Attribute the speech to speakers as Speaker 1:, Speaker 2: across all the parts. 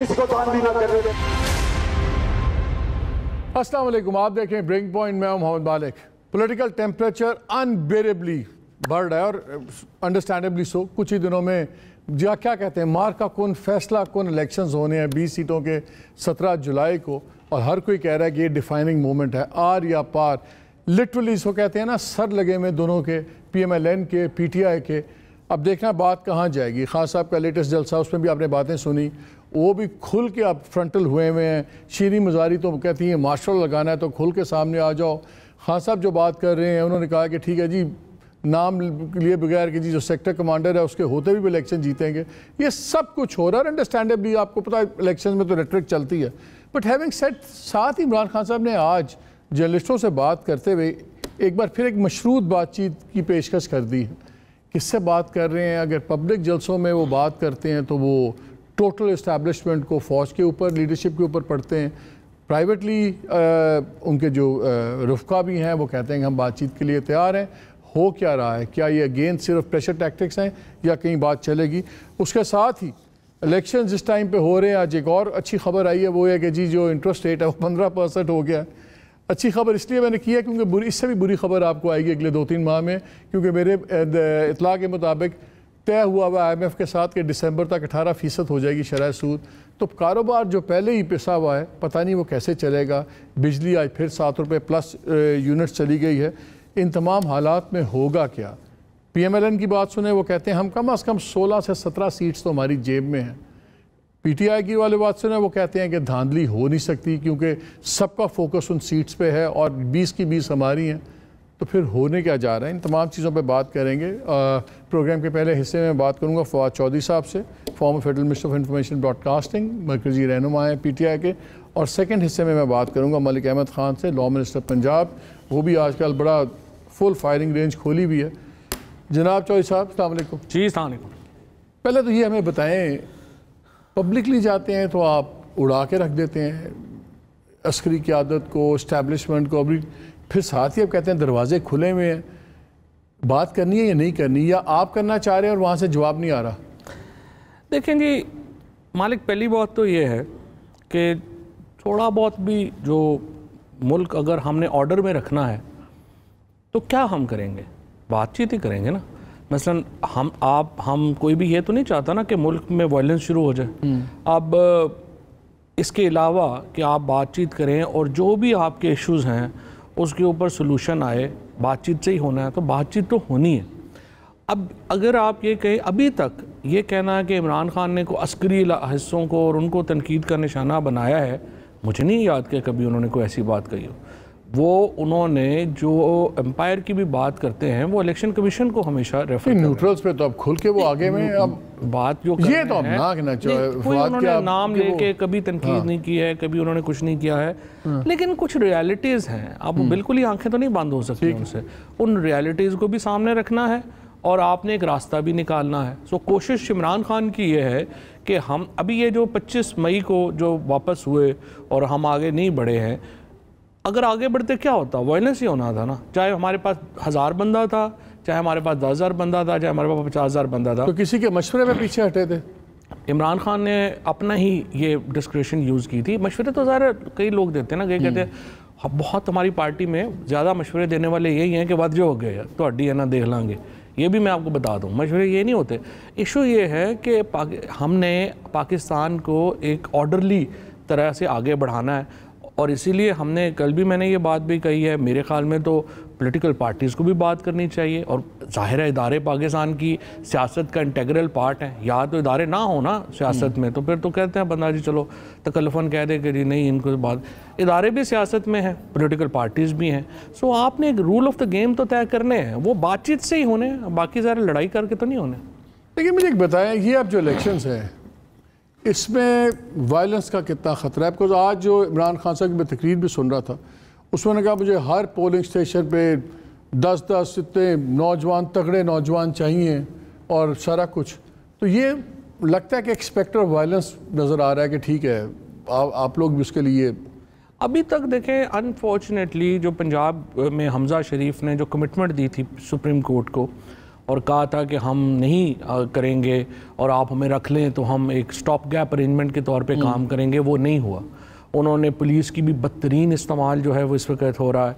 Speaker 1: इसको दान भी ना करने दें।
Speaker 2: अस्सलाम वालेकुम, आप देखें ब्रेकिंग पॉइंट में मोहम्मद मालिक। पॉलिटिकल टेम्परेचर अनबेरेबली बढ़ रहा है और अंडरस्टैंडेबली सो। कुछ ही दिनों में क्या कहते हैं मार का कौन फैसला कौन इलेक्शंस होने हैं 20 सीटों के 17 जुलाई को, और हर कोई कह रहा है कि ये डिफाइनिंग मोमेंट है, आर या पार। लिटरली इसको कहते हैं ना, सर लगे हुए दोनों के, PMLN के, PTI के। अब देखना बात कहाँ जाएगी। खान साहब का लेटेस्ट जलसा, उसमें भी आपने बातें सुनी, वो भी खुल के अब फ्रंटल हुए हैं। शीरी मुजारी तो कहती हैं मार्शल लगाना है तो खुल के सामने आ जाओ। खान साहब जो बात कर रहे हैं, उन्होंने कहा कि ठीक है जी, नाम लिए बगैर कि जी जो सेक्टर कमांडर है उसके होते भी इलेक्शन जीतेंगे। ये सब कुछ हो रहा है अंडरस्टैंडेबली, आपको पता है इलेक्शन में तो रेटरिक चलती है। बट हैविंग सेड, साथ ही इमरान खान साहब ने आज जर्नलिस्टों से बात करते हुए एक बार फिर एक मशरूत बातचीत की पेशकश कर दी है। किससे बात कर रहे हैं? अगर पब्लिक जलसों में वो बात करते हैं तो वो टोटल इस्टेब्लिशमेंट को, फ़ौज के ऊपर, लीडरशिप के ऊपर पढ़ते हैं। प्राइवेटली उनके जो रुफ़का भी हैं वो कहते हैं कि हम बातचीत के लिए तैयार हैं। हो क्या रहा है? क्या ये अगेन सिर्फ प्रेशर टैक्टिक्स हैं या कहीं बात चलेगी? उसके साथ ही इलेक्शन जिस टाइम पे हो रहे हैं, आज एक और अच्छी खबर आई है, वो है कि जी जो इंटरेस्ट रेट है वो 15% हो गया है। अच्छी खबर इसलिए मैंने की है क्योंकि इससे भी बुरी खबर आपको आएगी अगले 2-3 माह में, क्योंकि मेरे इतला के मुताबिक तय हुआ हुआ IMF के साथ कि दिसंबर तक 18% हो जाएगी शरह सूद। तो कारोबार जो पहले ही पिसा हुआ है, पता नहीं वो कैसे चलेगा। बिजली आज फिर 7 रुपये प्लस यूनिट्स चली गई है। इन तमाम हालात में होगा क्या? PMLN की बात सुने, वो कहते हैं हम कम अज़ कम 16 से 17 सीट्स तो हमारी जेब में हैं। PTI की वाले बात सुने, वो कहते हैं कि धांधली हो नहीं सकती क्योंकि सबका फोकस उन सीट्स पे है और 20 की 20 हमारी हैं। तो फिर होने क्या जा रहा है? इन तमाम चीज़ों पे बात करेंगे। प्रोग्राम के पहले हिस्से में बात करूंगा फवाद चौधरी साहब से, former federal minister of information broadcasting, मरकज़ी रहनुमा है PTI के। और सेकंड हिस्से में मैं बात करूंगा मलिक अहमद ख़ान से, लॉ मिनिस्टर पंजाब। वो भी आजकल बड़ा फुल फायरिंग रेंज खोली भी है। जनाब चौधरी साहब, अस्सलाम वालेकुम।
Speaker 3: जी अस्सलाम वालेकुम।
Speaker 2: पहले तो ये हमें बताएँ, पब्लिकली जाते हैं तो आप उड़ा के रख देते हैं अस्करी क़यादत को, इस्टेब्लिशमेंट को, अभी फिर साथ ही आप कहते हैं दरवाजे खुले हुए हैं। बात करनी है या नहीं करनी, या आप करना चाह रहे हैं और वहाँ से जवाब नहीं आ रहा?
Speaker 3: देखें जी मालिक, पहली बात तो ये है कि थोड़ा बहुत भी जो मुल्क अगर हमने ऑर्डर में रखना है तो क्या हम करेंगे? बातचीत ही करेंगे ना। मसलन हम कोई भी ये तो नहीं चाहता ना कि मुल्क में वायलेंस शुरू हो जाए। अब इसके अलावा कि आप बातचीत करें और जो भी आपके इश्यूज़ हैं उसके ऊपर सलूशन आए, बातचीत से ही होना है तो बातचीत तो होनी है। अब अगर आप ये कहें, अभी तक ये कहना है कि इमरान खान ने को अस्करी हिस्सों को और उनको तनकीद का निशाना बनाया है, मुझे नहीं याद कि कभी उन्होंने कोई ऐसी बात कही हो। वो उन्होंने जो एम्पायर की भी बात करते हैं वो इलेक्शन कमीशन को हमेशा रेफर
Speaker 2: न्यूट्रल्स पे तो अब खुल के वो आगे में अब
Speaker 3: बात जो
Speaker 2: ये तो अब ना कहना चाहिए,
Speaker 3: कोई उन्होंने नाम लेके कभी तनकीद नहीं की है, कभी उन्होंने कुछ नहीं किया है। लेकिन कुछ रियलिटीज़ हैं, अब बिल्कुल ही आंखें तो नहीं बंद हो सकती उनसे। उन रियलिटीज़ को भी सामने रखना है और आपने एक रास्ता भी निकालना है। सो कोशिश इमरान खान की ये है कि हम अभी ये जो 25 मई को जो वापस हुए और हम आगे नहीं बढ़े हैं, अगर आगे बढ़ते क्या होता? वायलेंस ही होना था ना। चाहे हमारे पास 1000 बंदा था, चाहे हमारे पास 10,000 बंदा था, चाहे हमारे पास 50,000 बंदा था।
Speaker 2: तो किसी के मशवरे में पीछे हटे थे?
Speaker 3: इमरान खान ने अपना ही ये डिस्क्रिप्शन यूज़ की थी। मशवरे तो ज़ाहिर कई लोग देते हैं ना, कई कहते हैं बहुत हमारी पार्टी में ज़्यादा मशवरे देने वाले यही हैं कि वध जो हो गए तो हड्डी है ना देख लांगे। ये भी मैं आपको बता दूं, मशवरे ये नहीं होते। इशू ये है कि हमने पाकिस्तान को एक ऑर्डरली तरह से आगे बढ़ाना है और इसीलिए हमने कल भी मैंने ये बात भी कही है, मेरे ख्याल में तो पॉलिटिकल पार्टीज़ को भी बात करनी चाहिए। और ज़ाहिर है इदारे पाकिस्तान की सियासत का इंटेग्रल पार्ट है। या तो इदारे ना हो ना सियासत में तो फिर तो कहते हैं बंदा जी चलो तकल्लुफ़न कह दे कि जी नहीं, इनको बात, इदारे भी सियासत में हैं, पॉलिटिकल पार्टीज़ भी हैं। सो आपने एक रूल ऑफ द गेम तो तय करने हैं, वो बातचीत से ही होने, बाकी ज़रा लड़ाई करके तो नहीं होने।
Speaker 2: लेकिन मुझे एक बताएं, ये अब जो इलेक्शंस हैं इसमें वायलेंस का कितना ख़तरा है? बिकॉज आज जो इमरान खान साहब की मैं तकरीर भी सुन रहा था, उसमें उन्होंने कहा मुझे हर पोलिंग स्टेशन पे 10-10 इतने नौजवान, तगड़े नौजवान चाहिए और सारा कुछ। तो ये लगता है कि एक स्पेक्टर ऑफ वायलेंस नज़र आ रहा है कि ठीक है आप लोग भी उसके लिए।
Speaker 3: अभी तक देखें, अनफॉर्चुनेटली जो पंजाब में हमजा शरीफ ने जो कमिटमेंट दी थी सुप्रीम कोर्ट को, और कहा था कि हम नहीं करेंगे और आप हमें रख लें तो हम एक स्टॉप गैप अरेंजमेंट के तौर पे काम करेंगे, वो नहीं हुआ। उन्होंने पुलिस की भी बदतरीन इस्तेमाल जो है वो इस वक्त हो रहा है।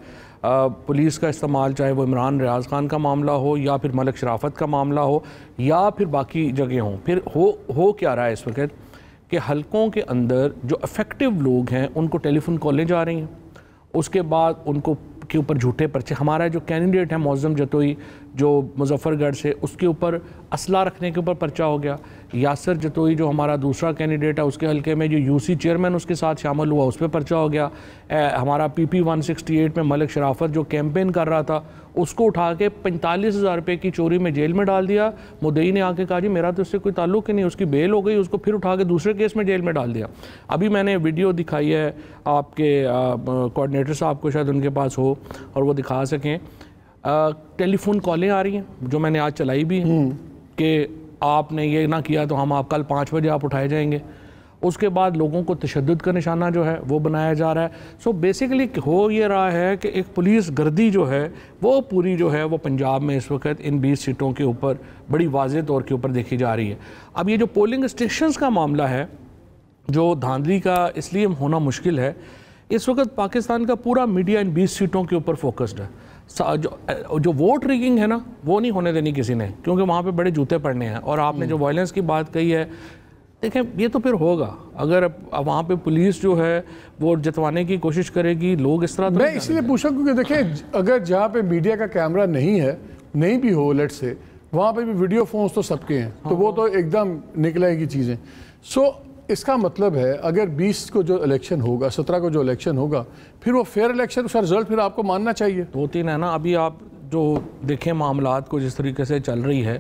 Speaker 3: पुलिस का इस्तेमाल, चाहे वो इमरान रियाज खान का मामला हो या फिर मलिक शराफत का मामला हो या फिर बाकी जगह हों, फिर हो क्या रहा है इस वक्त कि हलकों के अंदर जो इफ़ेक्टिव लोग हैं उनको टेलीफोन कॉलें जा रही हैं, उसके बाद उनको के ऊपर झूठे पर्चे। हमारा जो कैंडिडेट है मौज़म जतोई जो मुजफ्फरगढ़ से, उसके ऊपर असला रखने के ऊपर पर्चा हो गया। यासर जतोई जो हमारा दूसरा कैंडिडेट है, उसके हल्के में जो यूसी चेयरमैन उसके साथ शामिल हुआ, उस पर पर्चा हो गया। हमारा PP 168 में मलिक शराफत जो कैंपेन कर रहा था, उसको उठा के 45,000 रुपये की चोरी में जेल में डाल दिया। मुद्दई ने आके कहा जी मेरा तो उससे कोई ताल्लुक ही नहीं, उसकी बेल हो गई, उसको फिर उठा के दूसरे केस में जेल में डाल दिया। अभी मैंने वीडियो दिखाई है आपके कोऑर्डिनेटर साहब को, शायद उनके पास हो और वो दिखा सकें। टेलीफोन कॉलें आ रही हैं जो मैंने आज चलाई भी हैं कि आपने ये ना किया तो हम आप कल 5 बजे आप उठाए जाएंगे। उसके बाद लोगों को तशद्दुद का निशाना जो है वो बनाया जा रहा है। सो बेसिकली हो ये रहा है कि एक पुलिस गर्दी जो है वो पूरी जो है वो पंजाब में इस वक्त इन 20 सीटों के ऊपर बड़ी वाज़ेह तौर के ऊपर देखी जा रही है। अब ये जो पोलिंग स्टेशंस का मामला है जो धांधली का इसलिए होना मुश्किल है, इस वक्त पाकिस्तान का पूरा मीडिया इन 20 सीटों के ऊपर फोकस्ड है। जो वोट रिगिंग है ना वो नहीं होने देनी किसी ने, क्योंकि वहाँ पे बड़े जूते पड़ने हैं। और आपने जो वायलेंस की बात कही है, देखें ये तो फिर होगा अगर वहाँ पे पुलिस जो है वो जतवाने की कोशिश करेगी, लोग इस तरह।
Speaker 2: मैं इसलिए पूछा क्योंकि देखें अगर जहाँ पे मीडिया का कैमरा नहीं है, नहीं भी हो लेट से, वहाँ पे भी वीडियो फोन्स तो सबके हैं, तो वो तो एकदम निकलेगी चीज़ें। सो इसका मतलब है अगर 20 को जो इलेक्शन होगा, 17 को जो इलेक्शन होगा, फिर वो फेयर इलेक्शन, उसका रिजल्ट फिर आपको मानना चाहिए।
Speaker 3: 2-3 है ना। अभी आप जो देखें मामलात को जिस तरीके से चल रही है,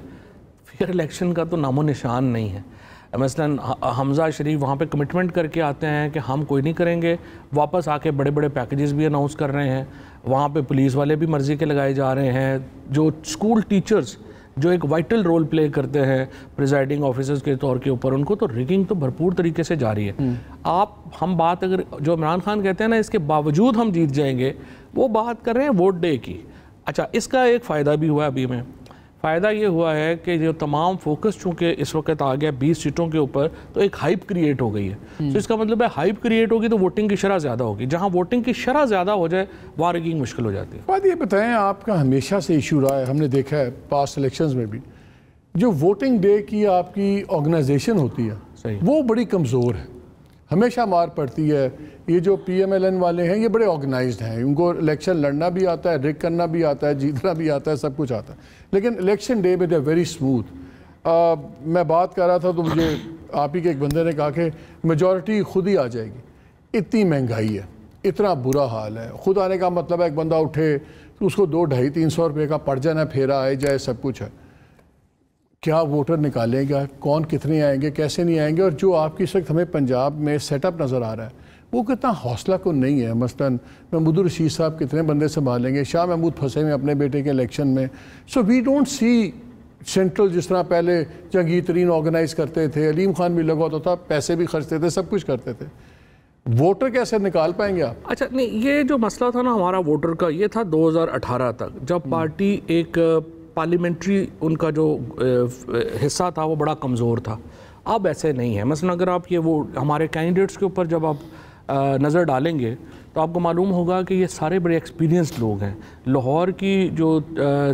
Speaker 3: फेयर इलेक्शन का तो नामो निशान नहीं है। मसलन हमजा शरीफ वहाँ पे कमिटमेंट करके आते हैं कि हम कोई नहीं करेंगे, वापस आके बड़े बड़े पैकेजेस भी अनाउंस कर रहे हैं। वहाँ पे पुलिस वाले भी मर्ज़ी के लगाए जा रहे हैं। जो स्कूल टीचर्स जो एक वाइटल रोल प्ले करते हैं प्रिजाइडिंग ऑफिसर्स के तौर के ऊपर, उनको तो रिगिंग तो भरपूर तरीके से जारी है। हम बात अगर जो इमरान खान कहते हैं ना इसके बावजूद हम जीत जाएंगे, वो बात कर रहे हैं वोट डे की। अच्छा, इसका एक फ़ायदा भी हुआ अभी में। फ़ायदा ये हुआ है कि जो तमाम फोकस चूँकि इस वक्त आ गया 20 सीटों के ऊपर, तो एक हाइप क्रिएट हो गई है। तो इसका मतलब है हाइप क्रिएट होगी तो वोटिंग की शरह ज़्यादा होगी। जहाँ वोटिंग की शरह ज़्यादा हो जाए वहाँ रिगिंग मुश्किल हो जाती है।
Speaker 2: बात ये बताएं, आपका हमेशा से इशू रहा है, हमने देखा है पास्ट इलेक्शंस में भी, जो वोटिंग डे की आपकी ऑर्गेनाइजेशन होती है
Speaker 3: सही,
Speaker 2: वो बड़ी कमज़ोर है, हमेशा मार पड़ती है। ये जो PMLN वाले हैं ये बड़े ऑर्गेनाइज्ड हैं, उनको इलेक्शन लड़ना भी आता है, रिग करना भी आता है, जीतना भी आता है, सब कुछ आता है, लेकिन इलेक्शन डे में दे वेरी स्मूथ। मैं बात कर रहा था तो मुझे आप ही के एक बंदे ने कहा कि मेजॉरिटी खुद ही आ जाएगी, इतनी महंगाई है, इतना बुरा हाल है। खुद आने का मतलब है एक बंदा उठे तो उसको 200-250-300 रुपये का पड़ जाना, फेरा आए जाए, सब कुछ है। क्या वोटर निकालेगा, कौन कितने आएंगे, कैसे नहीं आएंगे। और जो आपकी इस वक्त हमें पंजाब में सेटअप नज़र आ रहा है वो कितना हौसला को नहीं है। मसलन महमूद रशीद साहब कितने बंदे संभालेंगे, शाह महमूद फंसे में अपने बेटे के इलेक्शन में। So we don't see central, जिस तरह पहले जंगीर तरीन ऑर्गेनाइज करते थे, अलीम खान भी लगा होता था, पैसे भी खर्चते थे, सब कुछ करते थे। वोटर कैसे निकाल पाएंगे आप?
Speaker 3: अच्छा नहीं, ये जो मसला था ना हमारा वोटर का, ये था 2018 तक, जब पार्टी एक पार्लियामेंट्री उनका जो हिस्सा था वो बड़ा कमज़ोर था। अब ऐसे नहीं है। मसलन अगर आप ये वो हमारे कैंडिडेट्स के ऊपर जब आप नज़र डालेंगे तो आपको मालूम होगा कि ये सारे बड़े एक्सपीरियंस्ड लोग हैं। लाहौर की जो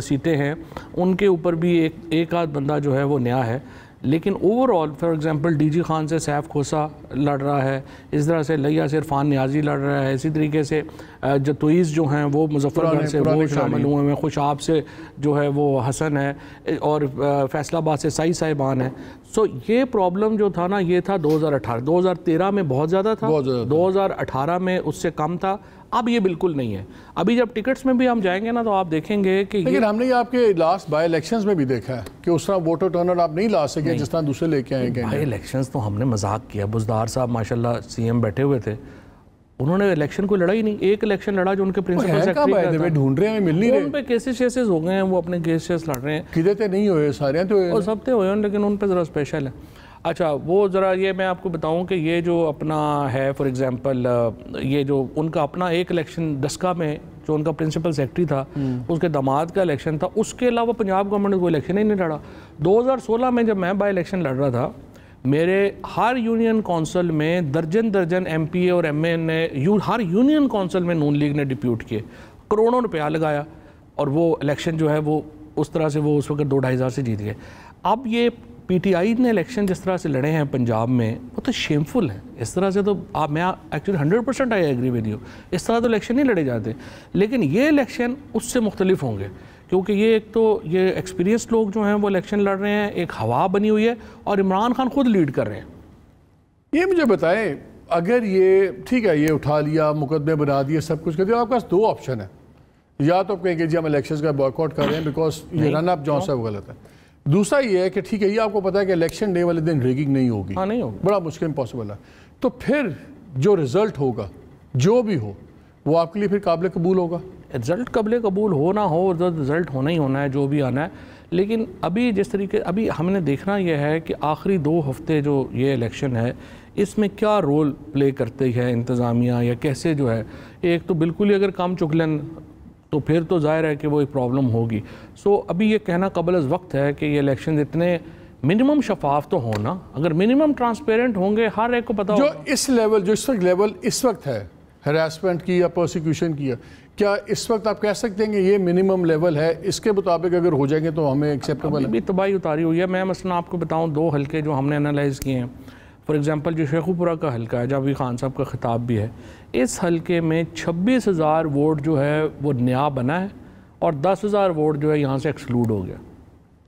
Speaker 3: सीटें हैं उनके ऊपर भी एक आध बंदा जो है वो नया है, लेकिन overall for example DG Khan से सैफ खोसा लड़ रहा है, इस तरह से लिया से इरफान नियाजी लड़ रहा है, इसी तरीके से जतोईज़ जो हैं वो मुजफ्फरगढ़ से वो शामिल हुए हैं, खुशाब से जो है वो हसन है और फैसलाबाद से सई साहिबान है। सो ये प्रॉब्लम जो था ना ये था 2018, 2013 में बहुत ज़्यादा था, 2018 में उससे कम था। अब ये बिल्कुल नहीं है। अभी जब टिकट्स में भी हम जाएंगे ना तो आप देखेंगे कि
Speaker 2: लेकिन हमने ये आपके लास्ट बाई इलेक्शंस में भी देखा है कि उस तरह वोटर टर्नआउट आप नहीं ला सके जिस तरह दूसरे लेके आएंगे।
Speaker 3: बाई इलेक्शंस तो हमने मजाक किया। बुज़दार साहब माशाल्लाह CM बैठे हुए थे, उन्होंने इलेक्शन को लड़ा ही नहीं। एक इलेक्शन लड़ा जो उनके प्रिंसिपल सेक्रेटरी
Speaker 2: ढूंढ रहे हैं, मिल नहीं रहे,
Speaker 3: उन पे केसेस हो गए हैं, वो अपने केसेस लड़ रहे हैं।
Speaker 2: किधर नहीं हुए सारे तो
Speaker 3: और सब थे हुए, लेकिन उन पे ज़रा स्पेशल है। अच्छा, वो ज़रा ये मैं आपको बताऊं कि ये जो अपना है फॉर एग्जांपल ये जो उनका अपना एक इलेक्शन दस्का में जो उनका प्रिंसिपल सेक्रेटरी था, उसके दामाद का इलेक्शन था, उसके अलावा पंजाब गवर्नमेंट ने कोई इलेक्शन ही नहीं लड़ा। 2016 में जब मैं बाई इलेक्शन लड़ रहा था, मेरे हर यूनियन कौंसिल में दर्जन MPA और MA ने हर यूनियन कौंसिल में नून लीग ने डिप्यूट किए, करोड़ों रुपया लगाया और वो इलेक्शन जो है वो उस तरह से वो उस वक्त 2-2.5 हज़ार से जीत गए। अब ये PTI ने इलेक्शन जिस तरह से लड़े हैं पंजाब में, वो तो शेमफुल है। इस तरह से तो आप, मैं actually 100% I agree with you, इस तरह तो इलेक्शन नहीं लड़े जाते। लेकिन ये इलेक्शन उससे मुख्तलिफ होंगे, क्योंकि ये एक तो ये एक्सपीरियंस लोग जो हैं वो इलेक्शन लड़ रहे हैं, एक हवा बनी हुई है और इमरान खान खुद लीड कर रहे हैं।
Speaker 2: ये मुझे बताएं, अगर ये ठीक है, ये उठा लिया, मुकदमे बना दिए, सब कुछ कर दिया, आपके पास 2 ऑप्शन है। या तो आप कहेंगे जी हम इलेक्शन का बॉयकॉट कर रहे हैं बिकॉज ये रन अप जो है वो गलत है। दूसरा ये है कि ठीक है, ये आपको पता है कि इलेक्शन डे वाले दिन रिगिंग नहीं होगी,
Speaker 3: हाँ नहीं होगी,
Speaker 2: बड़ा मुश्किल इम्पॉसिबल है। तो फिर जो रिजल्ट होगा जो भी हो वो आपके लिए फिर काबिल कबूल होगा।
Speaker 3: रिजल्ट काबिल कबूल हो ना हो, रिजल्ट होना ही होना है जो भी आना है। लेकिन अभी जिस तरीके अभी हमने देखना यह है कि आखिरी 2 हफ्ते जो ये इलेक्शन है इसमें क्या रोल प्ले करती है इंतज़ामिया, या कैसे जो है, एक तो बिल्कुल ही अगर काम चुगलन तो फिर तो जाहिर है कि वो एक प्रॉब्लम होगी। सो अभी ये कहना कबल अज़ वक्त है कि ये इलेक्शन इतने मिनिमम शफाफ तो होना, अगर मिनिमम ट्रांसपेरेंट होंगे हर एक को पता
Speaker 2: जो
Speaker 3: होगा।
Speaker 2: इस लेवल जो इस वक्त लेवल इस वक्त है हरासमेंट की या प्रोसिक्यूशन की, क्या इस वक्त आप कह सकते हैं कि ये मिनिमम लेवल है, इसके मुताबिक अगर हो जाएंगे तो हमें एक्सेप्टेबल है?
Speaker 3: अभी तबाही उतारी हुई है। मैं मसलन आपको बताऊं 2 हल्के जो हमने एनालाइज़ किए हैं, फॉर एग्जांपल जो शेखुपुरा का हल्का है, जावेद खान साहब का खिताब भी है, इस हल्के में 26,000 वोट जो है वो नया बना है और 10,000 वोट जो है यहाँ से एक्सक्लूड हो गया।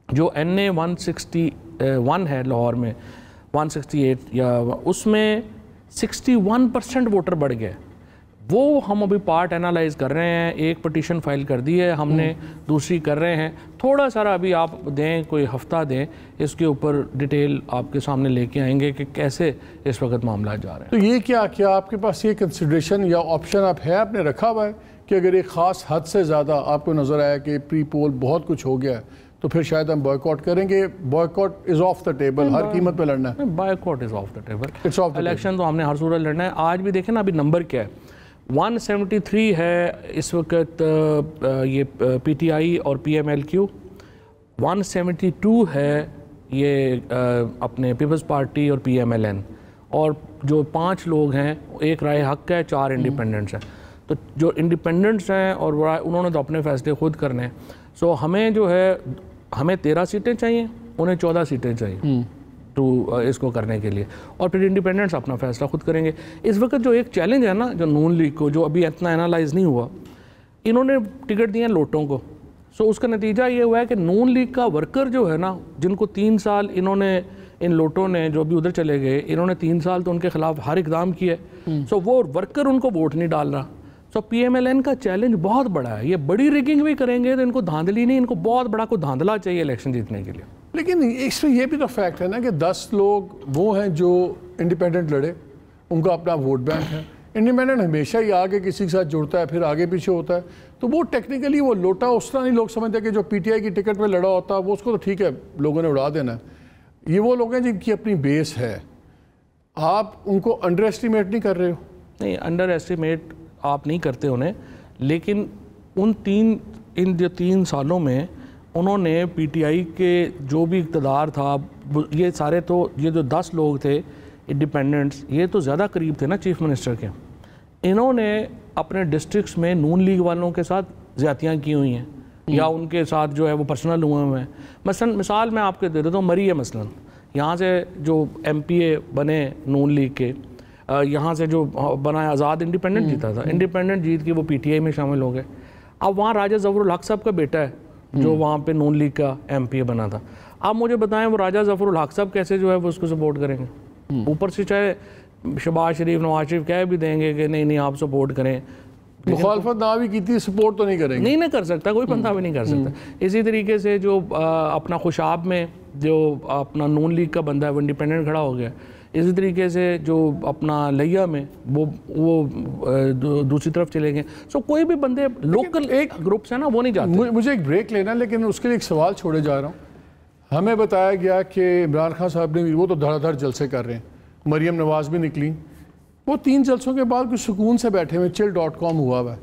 Speaker 3: जो NA 161 है लाहौर में 168 या उसमें 61% वोटर बढ़ गए। वो हम अभी पार्ट एनालाइज कर रहे हैं, एक पटिशन फाइल कर दी है हमने, दूसरी कर रहे हैं, थोड़ा सारा अभी आप दें, कोई हफ्ता दें, इसके ऊपर डिटेल आपके सामने लेके आएंगे कि कैसे इस वक्त मामला जा रहे हैं।
Speaker 2: तो ये क्या आपके पास ये कंसिडरेशन या ऑप्शन आप है आपने रखा हुआ है कि अगर एक ख़ास हद से ज़्यादा आपको नज़र आया कि प्री पोल बहुत कुछ हो गया है तो फिर शायद हम बॉयकॉट करेंगे? Boycott is off the table, हर कीमत पे लड़ना है।
Speaker 3: Boycott is off the table,
Speaker 2: it's off the
Speaker 3: election तो हमने हर सूरत लड़ना है। आज भी देखें ना, अभी नंबर क्या है, 173 है इस वक्त ये PTI और PMLQ, 172 है ये अपने पीपल्स पार्टी और PMLN, और जो 5 लोग हैं, एक राय हक है, 4 इंडिपेंडेंट्स हैं। तो जो इंडिपेंडेंट्स हैं और उन्होंने तो अपने फैसले खुद करने हैं। सो हमें जो है, हमें 13 सीटें चाहिए, उन्हें 14 सीटें चाहिए तो इसको करने के लिए, और फिर इंडिपेंडेंट्स अपना फैसला खुद करेंगे। इस वक्त जो एक चैलेंज है ना, जो नून लीग को, जो अभी इतना एनालाइज नहीं हुआ, इन्होंने टिकट दिए लोटों को। सो उसका नतीजा ये हुआ है कि नून लीग का वर्कर जो है ना, जिनको 3 साल इन्होंने, इन लोटों ने जो भी उधर चले गए, इन्होंने 3 साल तो उनके खिलाफ हर इकदाम किया। सो वो वर्कर उनको वोट नहीं डाल रहा। सो PMLN का चैलेंज बहुत बड़ा है। ये बड़ी रिगिंग भी करेंगे तो इनको धांधली नहीं, इनको बहुत बड़ा कोई धांधला चाहिए इलेक्शन जीतने के लिए।
Speaker 2: लेकिन इसमें यह भी तो फैक्ट है ना कि 10 लोग वो हैं जो इंडिपेंडेंट लड़े, उनका अपना वोट बैंक है। इंडिपेंडेंट हमेशा ही आगे किसी के साथ जुड़ता है, फिर आगे पीछे होता है, तो वो टेक्निकली वो लोटा उस तरह नहीं लोग समझते कि जो PTI की टिकट पे लड़ा होता है वो उसको तो ठीक है लोगों ने उड़ा देना है। ये वो लोग हैं जिनकी अपनी बेस है, आप उनको अंडर एस्टिमेट नहीं कर रहे हो?
Speaker 3: नहीं, अंडर एस्टिमेट आप नहीं करते उन्हें, लेकिन इन जो 3 सालों में उन्होंने PTI के जो भी इक़्तिदार था, ये सारे तो, ये जो 10 लोग थे इंडिपेंडेंट्स, ये तो ज़्यादा करीब थे ना चीफ मिनिस्टर के। इन्होंने अपने डिस्ट्रिक्ट्स में नून लीग वालों के साथ ज़्यादतियाँ की हुई हैं, या उनके साथ जो है वो पर्सनल हुए हुए हैं। मसलन मिसाल मैं आपको दे देता हूँ, मरी है मसलन, यहाँ से जो MPA बने नून लीग के, यहाँ से जो बना आज़ाद इंडिपेंडेंट जीता था, इंडिपेंडेंट जीत के वो PTI में शामिल हो गए। अब वहाँ राजा ज़फ़रुल हक साहब का बेटा है जो वहाँ पे नून लीग का MPA बना था। आप मुझे बताएं वो राजा ज़फ़रुल हक साहब कैसे जो है वो उसको सपोर्ट करेंगे? ऊपर से चाहे शहबाज शरीफ, नवाज शरीफ कह भी देंगे कि नहीं आप सपोर्ट करें,
Speaker 2: मुखालफत ना भी की थी, सपोर्ट तो नहीं करेंगे।
Speaker 3: नहीं ना कर सकता, कोई बंदा भी नहीं कर सकता। इसी तरीके से जो अपना खुशाब में जो अपना नून लीग का बंदा है वो इंडिपेंडेंट खड़ा हो गया। इसी तरीके से जो अपना लिया में वो दूसरी तरफ चले गए। सो कोई भी बंदे लोकल एक ग्रुप्स है ना वो नहीं जाते।
Speaker 2: मुझे एक ब्रेक लेना, लेकिन उसके लिए एक सवाल छोड़े जा रहा हूँ। हमें बताया गया कि इमरान खान साहब ने, वो तो धड़ाधड़ जलसे कर रहे हैं, मरियम नवाज़ भी निकली, वो 3 जलसों के बाद कुछ सुकून से बैठे हुए, chill.com हुआ हुआ है।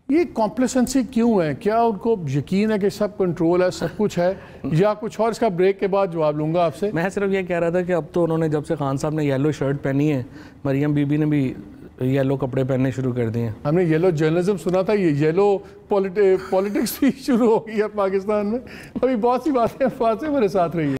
Speaker 2: ये कॉम्प्लेसेंसी क्यों है? क्या उनको यकीन है कि सब कंट्रोल है, सब कुछ है, या कुछ और? इसका ब्रेक के बाद जवाब लूँगा आपसे।
Speaker 3: मैं सिर्फ ये कह रहा था कि अब तो उन्होंने, जब से खान साहब ने येलो शर्ट पहनी है, मरियम बीबी ने भी येलो कपड़े पहनने शुरू कर दिए हैं।
Speaker 2: हमने येलो जर्नलिज्म सुना था, ये येलो पॉलिटिक्स भी शुरू हो गई है पाकिस्तान में। अभी बहुत सी बातें मेरे साथ रही है।